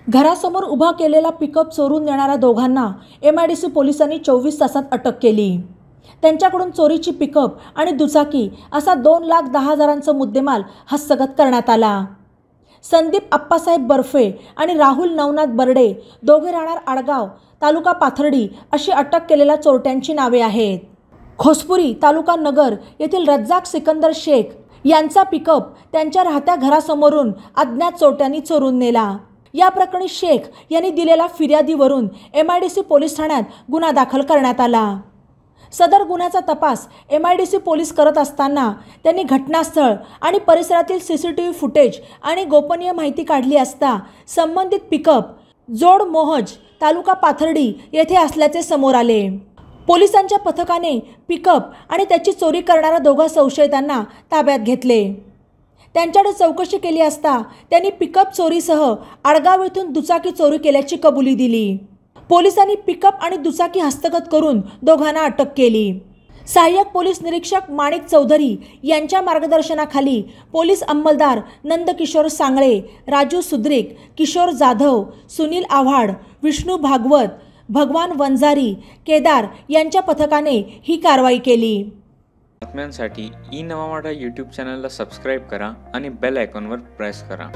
घरासमोर उभा केलेला पिकअप चोरून नेणाऱ्या दोघांना MIDC पोलिसांनी 24 तासात अटक केली। त्यांच्याकडून चोरीची पिकअप आणि दुचाकी असा 2,10,000चा मुद्देमाल हस्तगत करण्यात आला। संदीप अप्पासाहेब बर्फे आणि राहुल नवनाथ बर्डे दोघे राहणार आडगाव तालुका पाथर्डी अशी अटक केलेल्या चोरट्यांची नावे आहेत। खोसपुरी तालुका नगर येथील रज्जाक सिकंदर शेख यांचा पिकअप त्यांच्या राहत्या घरासमोरून अज्ञात चोरट्यांनी चोरून नेला। या प्रकरणी शेख यांनी दिलेल्या फिर्यादीवरून MIDC पोलीस ठाण्यात गुन्हा दाखल करण्यात आला। सदर गुन्ह्याचा तपास MIDC पोलीस करत असताना त्यांनी घटनास्थळ आणि परिसरातील CCTV फुटेज आणि गोपनीय माहिती काढली असता संबंधित पिकअप जोड मोहज तालुका पाथर्डी येथे असल्याचे समोर आले। पोलिसांच्या पथकाने पिकअप आणि त्याची चोरी करणाऱ्या दोघा संशयितांना ताब्यात घेतले। त्यांच्याकडे चौकशी केली असता त्यांनी पिकअप चोरीसह आडगाव येथून दुचाकी चोरी केल्याची कबुली दिली। पोलिसांनी पिकअप आणि दुचाकी हस्तगत करून दोघांना अटक केली। सहाय्यक पोलीस निरीक्षक माणिक चौधरी यांच्या मार्गदर्शनाखाली पोलीस अंमलदार नंदकिशोर सांगळे, राजू सुद्रिक, किशोर जाधव, सुनील आव्हाड, विष्णू भागवत, भगवान वंजारी, केदार यांच्या पथकाने ही कारवाई केली। बातम्यांसाठी ई नवा मराठा YouTube चॅनलला सबस्क्राइब करा आणि बेल आयकॉनवर प्रेस करा।